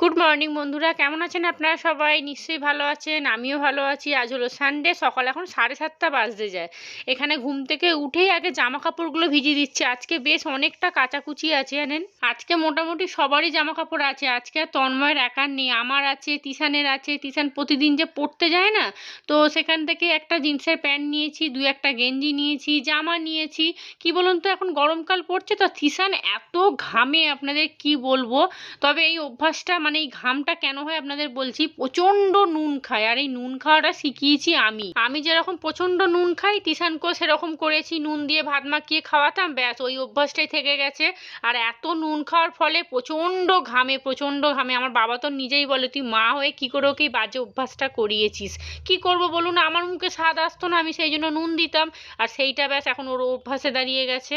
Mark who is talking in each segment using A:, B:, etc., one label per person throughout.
A: Good morning বন্ধুরা, কেমন আছেন আপনারা? সবাই নিশ্চয়ই ভালো আছেন, আমিও ভালো আছি। আজ হলো সানডে, সকাল এখন 7:30 বাজতে যায়। এখানে ঘুম থেকে উঠেই আগে জামা কাপড়গুলো ভিজিয়ে দিচ্ছি। আজকে বেশ অনেকটা কাচাকুচি আছে জানেন। আজকে মোটামুটি সবারই জামা কাপড় আছে। আজকে আর তন্ময়ের একার নেই, আমার আছে, তিশানের আছে। তিশান প্রতিদিন যে পড়তে যায় না, তো সেখান থেকে একটা জিন্সের প্যান্ট নিয়েছি, একটা গেঞ্জি নিয়েছি, জামা নিয়েছি। কি বলুন তো, এখন গরমকাল পড়ছে তো তিশান এত ঘামে আপনাদের কি বলবো। তবে এই অভ্যাসটা মানে এই ঘামটা কেন হয় আপনাদের বলছি। প্রচণ্ড নুন খায়, আর এই নুন খাওয়াটা শিখিয়েছি আমি যেরকম প্রচণ্ড নুন খাই, তিশানকেও সেরকম করেছি। নুন দিয়ে ভাত মাখিয়ে খাওয়াতাম, ব্যাস ওই অভ্যাসটাই থেকে গেছে। আর এত নুন খাওয়ার ফলে প্রচণ্ড ঘামে। আমার বাবা তো নিজেই বলে, তুই মা হয়ে কি করে ওকে এই বাজে অভ্যাসটা করিয়েছিস। কি করব বলুন, আমার মুখে স্বাদ আসতো না, আমি সেই জন্য নুন দিতাম। আর সেইটা ব্যাস এখন ওর অভ্যাসে দাঁড়িয়ে গেছে।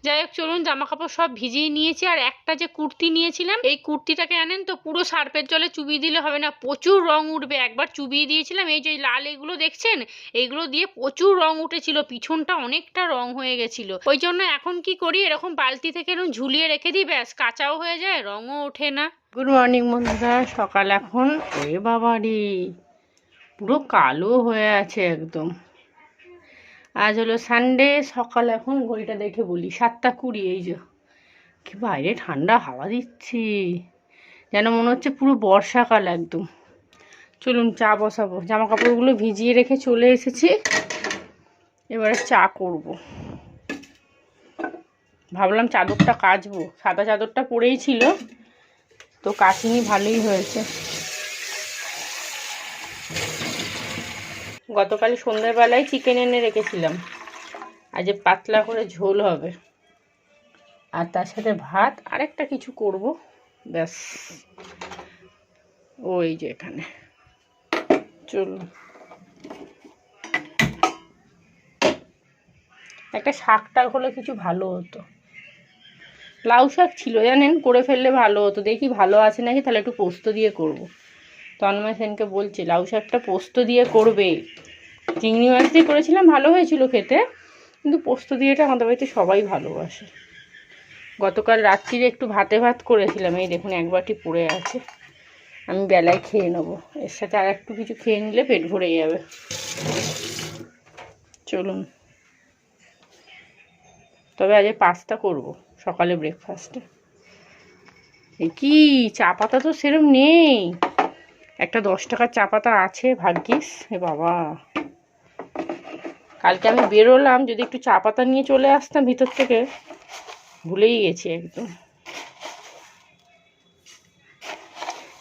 A: যাই হোক, চলুন, জামা কাপড় সব ভিজিয়ে নিয়েছি। আর একটা যে কুর্তি নিয়েছিলাম, এই কুর্তিটাকে আনেন তো পুরো সার্ফের জলে চুবিয়ে দিলে হবে না, প্রচুর রং উঠবে। একবার চুবিয়ে দিয়েছিলাম, এই যে লাল এগুলো দেখছেন, এইগুলো দিয়ে প্রচুর রং উঠেছিল, পিছনটা অনেকটা রং হয়ে গেছিল। ওই জন্য এখন কি করি, এরকম বালতি থেকে এরকম ঝুলিয়ে রেখে দিই, ব্যাস কাঁচাও হয়ে যায়, রঙও ওঠে না। গুড মর্নিং বন্ধুরা, সকাল এখন ওরে বাবারি পুরো কালো হয়ে আছে একদম। আজ হলো সানডে, সকাল এখন ঘড়িটা দেখে বলি 7:20। এই যে কি বাইরে ঠান্ডা হাওয়া দিচ্ছি, যেন মনে হচ্ছে পুরো বর্ষাকাল একদম। চলুন চা বসাবো। জামা কাপড়গুলো ভিজিয়ে রেখে চলে এসেছি, এবারে চা করব। ভাবলাম চাদরটা কাচবো, সাদা চাদরটা পরেই ছিল তো কাচিনি, ভালোই হয়েছে। গতকাল সন্ধ্যেবেলায় চিকেন এনে রেখেছিলাম, আজ পাতলা করে ঝোল হবে, আর তার সাথে ভাত, আরেকটা কিছু করব, ব্যাস। ওই যে এখানে, চলুন। একটা শাকটা হলে কিছু ভালো হতো, লাউ শাক ছিল জানেন, করে ফেললে ভালো হতো। দেখি ভালো আছে নাকি, তাহলে একটু পোস্ত দিয়ে করব। তন্ময় সেনকে বলছে লাউ শাকটা পোস্ত দিয়ে করবে। চিংড়ি মাছ দিয়ে করেছিলাম, ভালো হয়েছিল খেতে, কিন্তু পোস্ত দিয়েটা আমাদের বাড়িতে সবাই ভালোবাসে। গতকাল রাত্রিরে একটু ভাত করেছিলাম, এই দেখুন এক বাটি পড়ে আছে, আমি বেলায় খেয়ে নেবো। এর সাথে আর একটু কিছু খেয়ে নিলে পেট ভরে যাবে। চলুন, তবে আজ পাস্তা করব সকালে ব্রেকফাস্টে। কি চা পাতা তো সেরম নেই, একটা 10 টাকার চা পাতা আছে ভাগ্যিস। এ বাবা, কালকে আমি বেরোলাম, যদি একটু চা পাতা নিয়ে চলে আসতাম ভিতর থেকে, ভুলেই গেছি একদম।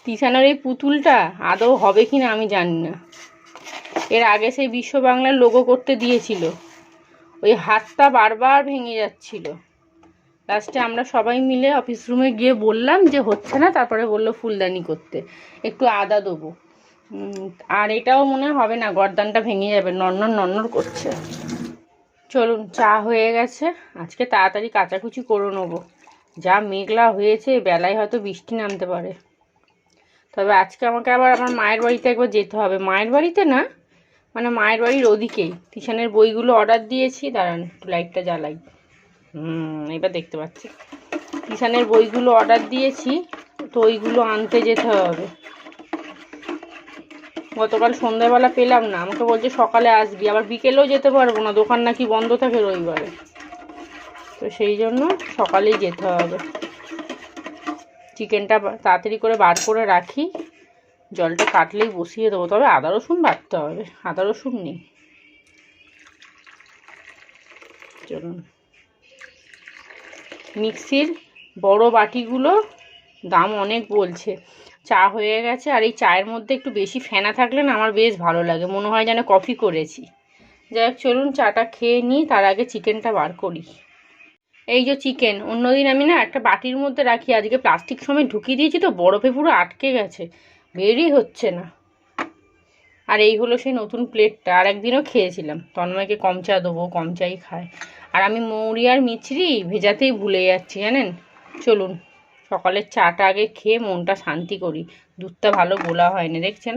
A: তিশানের এই পুতুলটা আদৌ হবে কিনা আমি জানি না। এর আগে সেই বিশ্ব বাংলার লোগো করতে দিয়েছিল, ওই হাতটা বারবার ভেঙে যাচ্ছিল। লাস্টে আমরা সবাই মিলে অফিস রুমে গিয়ে বললাম যে হচ্ছে না, তারপরে বললো ফুলদানি করতে, একটু আদা দেবো। আর এটাও মনে হবে না, গর্দানটা ভেঙে যাবে, নড়নড় করছে। চলুন, চা হয়ে গেছে, আজকে তাড়াতাড়ি কাচাকুচি করে নেবো। যা মেঘলা হয়েছে, বেলায় হয়তো বৃষ্টি নামতে পারে। তবে আজকে আমাকে আবার আমার মায়ের বাড়িতে একবার যেতে হবে। মায়ের বাড়িতে না, মানে মায়ের বাড়ির ওদিকেই। তিশানের বইগুলো অর্ডার দিয়েছি, দাঁড়ান একটু লাইটটা জ্বালাই। এবার দেখতে পাচ্ছি, তিশানের বইগুলো অর্ডার দিয়েছি, তো ওইগুলো আনতে যেতে হবে। গতকাল সন্ধ্যাবেলা পেলাম না, আমাকে বলছে সকালে আসবি, আবার বিকেলেও যেতে পারবো না, দোকান নাকি বন্ধ থাকে রবিবারে, তো সেই জন্য সকালেই যেতে হবে। চিকেনটা তাড়াতাড়ি করে বার করে রাখি, জলটা কাটলেই বসিয়ে দেবো। তবে আদা রসুন বাটতে হবে, আদা রসুন নেই। চলুন, মিক্সির বড় বাটিগুলো দাম অনেক বলছে। চা হয়ে গেছে, আর এই চায়ের মধ্যে একটু বেশি ফেনা থাকলে না আমার বেশ ভালো লাগে, মনে হয় যেন কফি করেছি। যাই হোক, চলুন চাটা খেয়ে নিই, তার আগে চিকেনটা বার করি। এই যে চিকেন, অন্যদিন আমি না একটা বাটির মধ্যে রাখি, আজকে প্লাস্টিক সময় ঢুকিয়ে দিয়েছি তো বরফে পুরো আটকে গেছে, বেরই হচ্ছে না। আর এই হলো সেই নতুন প্লেটটা, আর একদিনও খেয়েছিলাম। তন্ময়কে কম চা দেবো, কম চাই খায়, আর আমি মৌরি আর মিছরি ভেজাতেই ভুলে যাচ্ছি জানেন। চলুন সকালের চাটা আগে খেয়ে মনটা শান্তি করি। দুধটা ভালো গোলা হয়নি দেখছেন।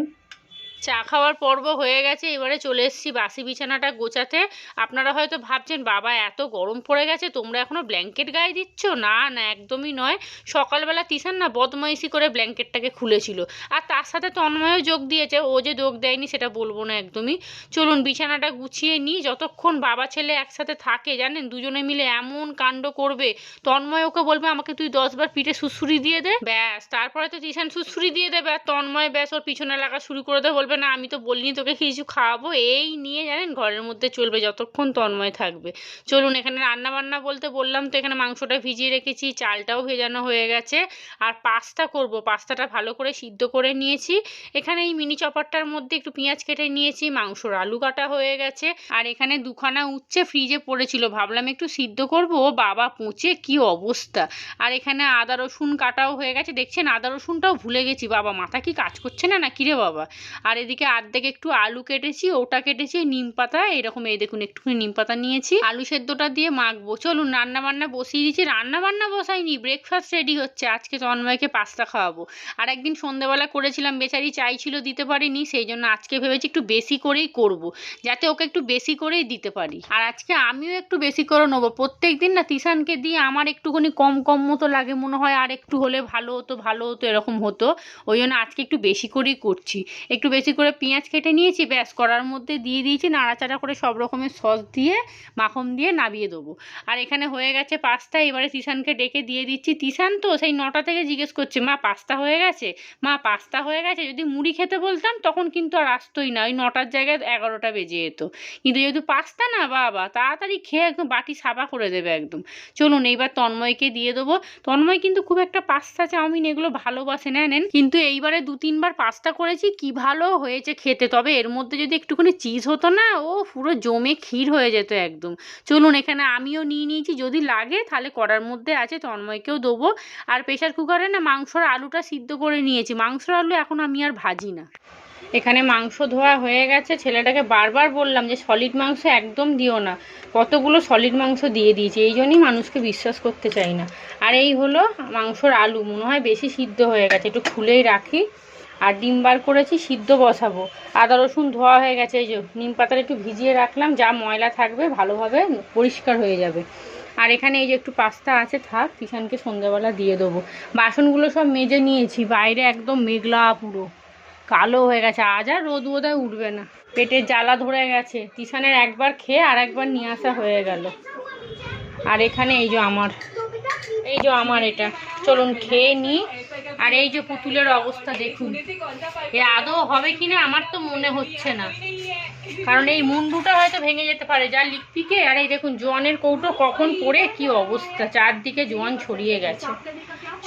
A: চা খাওয়ার পর্ব হয়ে গেছে, এবারে চলে এসেছি বাসি বিছানাটা গোছাতে। আপনারা হয়তো ভাবছেন বাবা এত গরম পড়ে গেছে তোমরা এখনো ব্ল্যাঙ্কেট গায়ে দিচ্ছ, না না একদমই নয়। সকালবেলা তিশান না বদমাইশি করে ব্ল্যাঙ্কেটটাকে খুলেছিল, আর তার সাথে তন্ময়ও যোগ দিয়েছে, ও যে যোগ দেয়নি সেটা বলবো না একদমই। চলুন বিছানাটা গুছিয়ে নিই, যতক্ষণ বাবা ছেলে একসাথে থাকে জানেন দুজনে মিলে এমন কাণ্ড করবে। তন্ময় ওকে বলবে আমাকে তুই 10 বার পিঠে সুড়সুড়ি দিয়ে দে, ব্যাস তারপরে তো তিশান সুড়সুড়ি দিয়ে দেবে, আর তন্ময় ব্যাস ওর পিছনে লাগা শুরু করে দেবে, বলবে না আমি তো বলিনি তোকে কিছু খাওয়াবো। এই নিয়ে জানেন ঘরের মধ্যে চলবে যতক্ষণ তন্ময় থাকবে। চলুন এখানে রান্না বান্না বলতে বললাম তো, এখানে মাংসটা ভিজিয়ে রেখেছি, চালটাও ভেজানো হয়ে গেছে, আর পাস্তা করব। পাস্তাটা ভালো করে সিদ্ধ করে নিয়েছি। এখানে এই মিনি চপারটার মধ্যে একটু পেঁয়াজ কেটে নিয়েছি, মাংসর আলু কাটা হয়ে গেছে, আর এখানে দুখানা উচ্ছে ফ্রিজে পড়েছিল, ভাবলাম একটু সিদ্ধ করব, ও বাবা পচে কি অবস্থা। আর এখানে আদা রসুন কাটাও হয়ে গেছে, দেখছেন আদা রসুনটাও ভুলে গেছি, বাবা মাথা কি কাজ করছে না নাকি রে বাবা। আর এদিকে আর্ধেক একটু আলু কেটেছি, ওটা কেটেছি নিম পাতা, এরকম এই দেখুন একটুখানি নিম পাতা নিয়েছি, আলু সেদ্ধটা দিয়ে মাখবো। চলুন রান্না বান্না বসিয়ে দিয়েছি, রান্না বান্না বসাইনি, ব্রেকফাস্ট রেডি হচ্ছে। আজকে তন্ময়কে পাস্তা খাওয়াবো, আর একদিন সন্ধ্যেবেলা করেছিলাম, বেচারি চাইছিল দিতে পারিনি, সেই জন্য আজকে ভেবেছি একটু বেশি করেই করব, যাতে ওকে একটু বেশি করেই দিতে পারি। আর আজকে আমিও একটু বেশি করে নেবো, প্রত্যেক দিন না তিশানকে দিয়ে আমার একটুখানি কম কম মতো লাগে, মনে হয় আর একটু হলে ভালো হতো ভালো হতো এরকম হতো, ওই জন্য আজকে একটু বেশি করেই করছি। একটু বেশি করে পেঁয়াজ কেটে নিয়েছি, ব্যাস কড়ার মধ্যে দিয়ে দিয়েছি, নাড়াচাড়া করে সব রকমের সস দিয়ে মাখন দিয়ে নামিয়ে দেবো। আর এখানে হয়ে গেছে পাস্তা, এবারে তিশানকে ডেকে দিয়ে দিচ্ছি। তিশান তো সেই 9টা থেকে জিজ্ঞেস করছে মা পাস্তা হয়ে গেছে, মা পাস্তা হয়ে গেছে। যদি মুড়ি খেতে বলতাম তখন কিন্তু আর আসতোই না, ওই 9টার জায়গায় 11টা বেজে যেত, কিন্তু যেহেতু পাস্তা না বাবা তাড়াতাড়ি খেয়ে একদম বাটি সাবা করে দেবে একদম। চলুন এইবার তন্ময়কে দিয়ে দেবো। তন্ময় কিন্তু খুব একটা পাস্তা চাউমিন এগুলো ভালোবাসে না নেন, কিন্তু এইবারে 2-3 বার পাস্তা করেছি, কি ভালো হয়েছে খেতে। তবে এর মধ্যে যদি একটুখানি চিজ হতো না, ও পুরো জমে ক্ষীর হয়ে যেত একদম। চলুন এখানে আমিও নিয়ে নিয়েছি, যদি লাগে তাহলে কড়ার মধ্যে আছে তন্ময়কেও দেবো। আর প্রেশার কুকারে না মাংসর আলুটা সিদ্ধ করে নিয়েছি, মাংসর আলু এখন আমি আর ভাজি না। এখানে মাংস ধোয়া হয়ে গেছে, ছেলেটাকে বারবার বললাম যে সলিড মাংস একদম দিও না, কতগুলো সলিড মাংস দিয়ে দিয়েছি, এই জন্যই মানুষকে বিশ্বাস করতে চাই না। আর এই হলো মাংসর আলু, মনে হয় বেশি সিদ্ধ হয়ে গেছে, একটু খুলেই রাখি। আর ডিম বার করেছি, সিদ্ধ বসাবো। আদা রসুন ধোয়া হয়ে গেছে, এই যে নিম পাতাটা একটু ভিজিয়ে রাখলাম, যা ময়লা থাকবে ভালোভাবে পরিষ্কার হয়ে যাবে। আর এখানে এই যে একটু পাস্তা আছে, থাক তিশানকে সন্ধ্যাবেলা দিয়ে দেবো। বাসনগুলো সব মেজে নিয়েছি, বাইরে একদম মেঘলা পুরো কালো হয়ে গেছে, আজ আর রোদ বোধহয় উঠবে না, পেটের জ্বালা ধরে গেছে, তিশানের একবার খেয়ে আর একবার নিয়ে আসা হয়ে গেল। আর এখানে এই যে আমার এটা, চলুন খেয়ে নিই। আর এই যে পুতুলের অবস্থা দেখুন, এ আদৌ হবে কিনা আমার তো মনে হচ্ছে না, কারণ এই মুন্ডুটা হয়তো ভেঙে যেতে পারে যা লিকপিকে। আর এই দেখুন জোয়ানের কৌটো কখন পড়ে কি অবস্থা, চারদিকে জোয়ান ছড়িয়ে গেছে।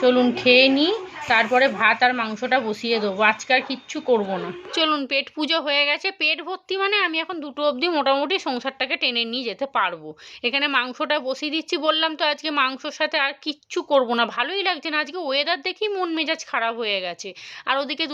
A: চলুন খেয়ে নিই, তারপরে ভাত আর মাংসটা বসিয়ে দেবো, আজকে আর কিচ্ছু করবো না। চলুন পেট পুজো হয়ে গেছে, পেট ভর্তি মানে আমি এখন 2টো অবধি মোটামুটি সংসারটাকে টেনে নিয়ে যেতে পারবো। এখানে মাংসটা বসিয়ে দিচ্ছি, বললাম তো আজকে মাংসর সাথে আর কিচ্ছু করবো না, ভালোই লাগছে না আজকে, ওয়েদার দেখি মন মেজাজ খারাপ হয়ে গেছে। আর ওদিকে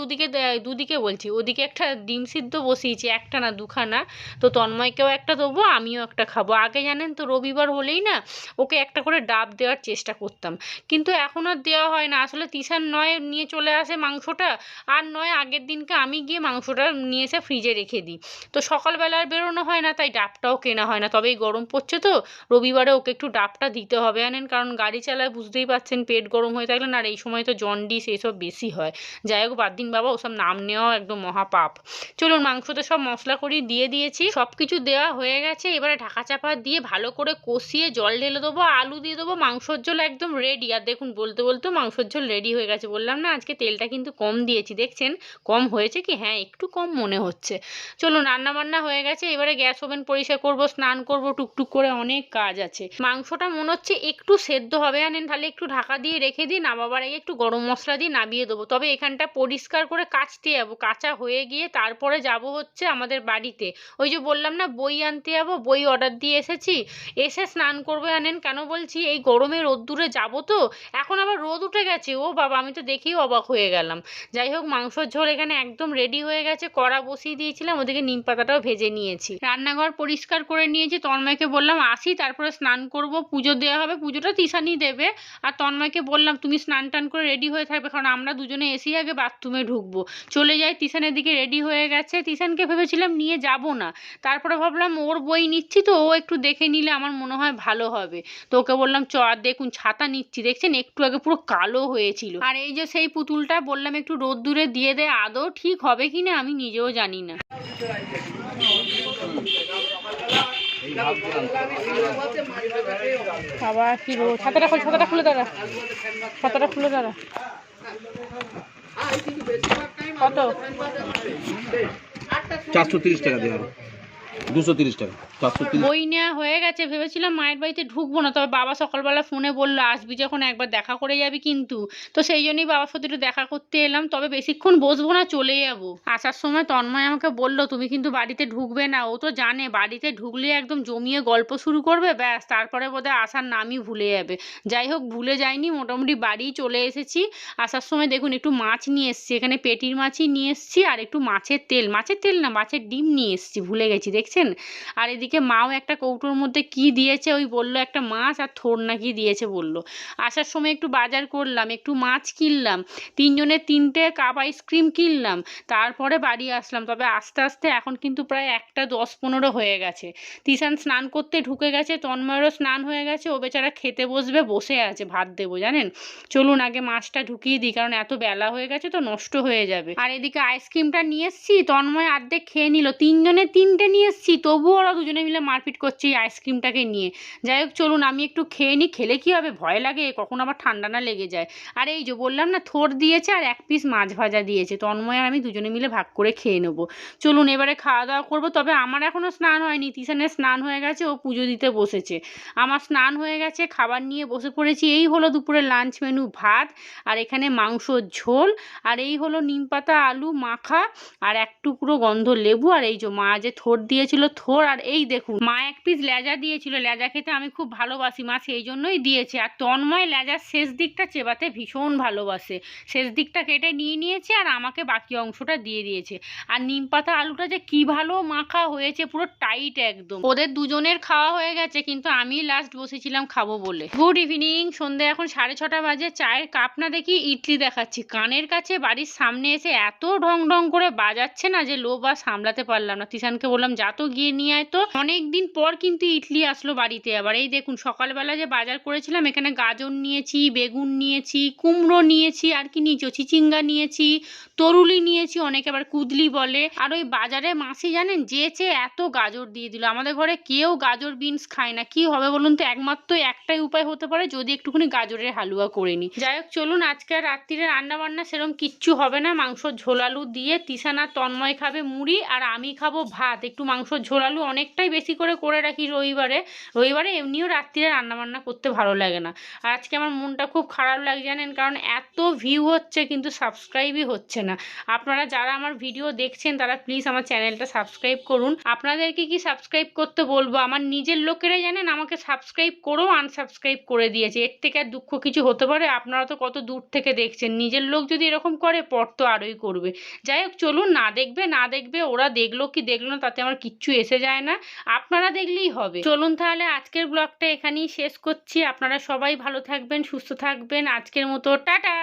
A: দুদিকে বলছি, ওদিকে একটা ডিম সিদ্ধ বসিয়েছি, একটা না দুখানা, তো তন্ময়কেও একটা দেবো আমিও একটা খাবো। আগে জানেন তো রবিবার হলেই না ওকে একটা করে ডাব দেওয়ার চেষ্টা করতাম, কিন্তু এখন আর দেওয়া হয় না। আসলে তিশান নয় নিয়ে চলে আসে মাংসটা, আর নয় আগের দিনকে আমি গিয়ে মাংসটা নিয়ে এসে ফ্রিজে রেখে দিই, তো সকালবেলা আর বেরোনো হয় না, তাই ডাবটাও কেনা হয় না। তবে এই গরম পড়ছে তো রবিবারে ওকে একটু ডাবটা দিতে হবে আনেন, কারণ গাড়ি চালায় বুঝতেই পারছেন পেট গরম হয়ে থাকলে না, আর এই সময় তো জন্ডিস এইসব বেশি হয়। যাই হোক বাদ দিন বাবা, ওসব নাম নেওয়াও একদম মহাপাপ। চলুন মাংসতে সব মশলা করি দিয়ে দিয়েছি, সব কিছু দেওয়া হয়ে গেছে, এবারে ঢাকা চাপা দিয়ে ভালো করে কষিয়ে জল ঢেলে দেবো, আলু দিয়ে দেবো, মাংসর ঝোল একদম রেডি। আর দেখুন বলতে বলতে মাংসর ঝোল রেডি হয়ে গেছে। বললাম না আজকে তেলটা কিন্তু কম দিয়েছি, দেখছেন কম হয়েছে কি, হ্যাঁ একটু কম মনে হচ্ছে। চলুন রান্না বান্না হয়ে গেছে, এবারে গ্যাস ওভেন পরিষ্কার করব, স্নান করব, টুকটুক করে অনেক কাজ আছে। মাংসটা মনে হচ্ছে একটু সেদ্ধ হবে আনেন, তাহলে একটু ঢাকা দিয়ে রেখে দিই, নামাবার আগে একটু গরম মশলা দিয়ে নামিয়ে দেবো। তবে এখানটা পরিষ্কার করে কাচতে যাবো, কাঁচা হয়ে গিয়ে তারপরে যাব হচ্ছে আমাদের বাড়িতে, ওই যে বললাম না বই আনতে যাবো, বই অর্ডার দিয়ে এসেছি, এসে স্নান করবো আনেন। কেন বলছি, এই গরমে রোদ্দুরে যাবো তো, এখন আবার রোদ উঠে গেছে, ও বাবা আমি তো দেখেই অবাক হয়ে গেলাম। যাই হোক, মাংসর ঝোল এখানে একদম রেডি হয়ে গেছে, কড়া বসিয়ে দিয়েছিলাম, ওদিকে নিম পাতাটাও ভেজে নিয়েছি, রান্নাঘর পরিষ্কার করে নিয়েছি। তন্ময়কে বললাম আসি, তারপরে স্নান করব, পুজো দেওয়া হবে, পুজোটা তিশানি দেবে। আর তন্ময়কে বললাম তুমি স্নান টান করে রেডি হয়ে থাকবে, কারণ আমরা দুজনে এসেই আগে বাথরুমে ঢুকবো। চলে যাই, তিশানের দিকে রেডি হয়ে গেছে। তিশানকে ভেবেছিলাম নিয়ে যাব না, তারপরে ভাবলাম ওর বই নিচ্ছি তো, ও একটু দেখে নিলে আমার মনে হয় ভালো হবে। তো ওকে বললাম চ, আর দেখুন ছাতা নিচ্ছি, দেখছেন একটু আগে পুরো কালো হয়েছিল। আর এই যে সেই পুতুলটা বললাম একটু রোদ্দুরে দিয়ে দে, আদৌ ঠিক হবে কিনা আমি নিজেও জানি না। বাবা কি রোদ, ছাতাটা খুলে দাঁড়া, ছাতাটা খুলে দাঁড়া। কত?
B: 430 টাকা দিয়ে 230 টাকা।
A: বই নেওয়া হয়ে গেছে, ভেবেছিলাম মায়ের বাড়িতে ঢুকবো না, তবে বাবা সকালবেলা ফোনে বললো আসবি যখন একবার দেখা করে যাবি কিন্তু। তো সেই জন্যই বাবার সাথে একটু দেখা করতে এলাম, তবে বেশিক্ষণ বসবো না, চলে যাবো। আসার সময় তন্ময় আমাকে বললো তুমি কিন্তু বাড়িতে ঢুকবে না, ও তো জানে বাড়িতে ঢুকলে একদম জমিয়ে গল্প শুরু করবে, ব্যাস তারপরে বোধহয় আসার নামই ভুলে যাবে। যাই হোক, ভুলে যাইনি, মোটামুটি বাড়ি চলে এসেছি। আসার সময় দেখুন একটু মাছ নিয়ে এসেছি, এখানে পেটির মাছই নিয়ে এসেছি, আর একটু মাছের তেল না মাছের ডিম নিয়ে এসেছি, ভুলে গেছি দেখছেন। আর এদিকে মাও একটা কৌটোর মধ্যে কি দিয়েছে, ওই বললো একটা মাছ আর থোড় না কি দিয়েছে বললো। আসার সময় একটু বাজার করলাম, একটু মাছ কিনলাম, 3 জনের 3টে কাপ আইসক্রিম কিনলাম, তারপরে বাড়ি আসলাম। তবে আস্তে আস্তে এখন কিন্তু প্রায় 1:10-15 হয়ে গেছে। তিশান স্নান করতে ঢুকে গেছে, তন্ময়েরও স্নান হয়ে গেছে, ও বেচারা খেতে বসবে, বসে আছে, ভাত দেবো জানেন। চলুন আগে মাছটা ঢুকিয়ে দিই, কারণ এত বেলা হয়ে গেছে তো নষ্ট হয়ে যাবে। আর এদিকে আইসক্রিমটা নিয়ে এসছি, তন্ময় অর্ধেক খেয়ে নিল, 3 জনের 3টে নিয়ে এসছি, তবুও ওরা দুজনে মিলে মারপিট করছে এই আইসক্রিমটাকে নিয়ে। যাই হোক চলুন আমি একটু খেয়ে নিই, খেলে কি হবে, ভয় লাগে কখন আবার ঠান্ডা না লেগে যায়। আর এই যে বললাম না, থোড় দিয়েছে আর 1 পিস মাছ ভাজা দিয়েছে, তন্ময় আর আমি দুজনে মিলে ভাগ করে খেয়ে নেবো। চলুন এবারে খাওয়া দাওয়া করবো। তবে আমার এখনও স্নান হয়নি, তিশানের স্নান হয়ে গেছে, ও পুজো দিতে বসেছে। আমার স্নান হয়ে গেছে, খাবার নিয়ে বসে পড়েছি। এই হলো দুপুরের লাঞ্চ মেনু, ভাত আর এখানে মাংসর ঝোল, আর এই হলো নিমপাতা আলু মাখা, আর 1 টুকরো গন্ধ লেবু, আর এই যে মা যে থোড় দিয়েছিল থোড়, আর এই দেখুন মা 1 পিস লেজা দিয়েছিল, লেজা খেতে আমি খুব ভালোবাসি, মা সেই জন্যই দিয়েছে। আর তন্ময় লেজার শেষ দিকটা চেবাতে ভীষণ ভালোবাসে, শেষ দিকটা কেটে নিয়ে নিয়েছে আর আমাকে বাকি অংশটা দিয়ে দিয়েছে। আর নিমপাতা আলুটা যে কি ভালো মাখা হয়েছে, পুরো টাইট একদম। ওদের দুজনের খাওয়া হয়ে গেছে, কিন্তু আমি লাস্ট বসেছিলাম খাবো বলে। গুড ইভিনিং, সন্ধ্যে এখন 6:30 বাজে। চায়ের কাপ না দেখি ইডলি দেখাচ্ছি, কানের কাছে বাড়ির সামনে এসে এত ঢং ঢং করে বাজাচ্ছে না যে লোভ আর সামলাতে পারলাম না। তিশানকে বললাম যা তো গিয়ে নিয়ে আয় তো। অনেকদিন পর কিন্তু ইডলি আসলো বাড়িতে আবার। এই দেখুন সকালবেলা যে বাজার করেছিলাম, এখানে গাজর নিয়েছি, বেগুন নিয়েছি, কুমড়ো নিয়েছি, আর কি নিয়েছি, চিচিঙ্গা নিয়েছি, তরুলি নিয়েছি, অনেকে আবার কুদলি বলে। আর ওই বাজারে মাসি জানেন যেচে এত গাজর দিয়ে দিল, আমাদের ঘরে কেউ গাজর বিনস খায় না। কি হবে বলুন তো, একমাত্র একটাই উপায় হতে পারে যদি একটুখানি গাজরের হালুয়া করে নিই। যাই হোক চলুন, আজকে আর রাত্রিরে রান্না বান্না সেরকম কিচ্ছু হবে না, মাংসর ঝোল আলু দিয়ে তিশান আর তন্ময় খাবে মুড়ি, আর আমি খাবো ভাত। একটু মাংসর ঝোল আলু অনেকটাই বেশি করে রাখি রবিবারে এমনিও রাত্রিরে রান্নাবান্না করতে ভালো লাগে না। আর আজকে আমার মনটা খুব খারাপ লাগে জানেন, কারণ এত ভিউ হচ্ছে কিন্তু সাবস্ক্রাইবই হচ্ছে না। আপনারা যারা আমার ভিডিও দেখছেন তারা প্লিজ আমার চ্যানেলটা সাবস্ক্রাইব করুন। আপনাদেরকে কি সাবস্ক্রাইব করতে বলবো, আমার নিজের লোকেরাই জানেন আমাকে সাবস্ক্রাইব করেও আনসাবস্ক্রাইব করে দিয়েছে। এর থেকে আর দুঃখ কিছু হতে পারে? আপনারা তো কত দূর থেকে দেখছেন, নিজের লোক যদি এরকম করে পর তো আরোই করবে। যাই হোক চলুন, না দেখবে ওরা দেখলো কি দেখলো না তাতে আমার কিচ্ছু এসে যায় না, আপনারা দেখলেই হবে। চলুন তাহলে আজকের ব্লগটা এখানেই শেষ করছি। আপনারা সবাই ভালো থাকবেন, সুস্থ থাকবেন, আজকের মতো টাটা।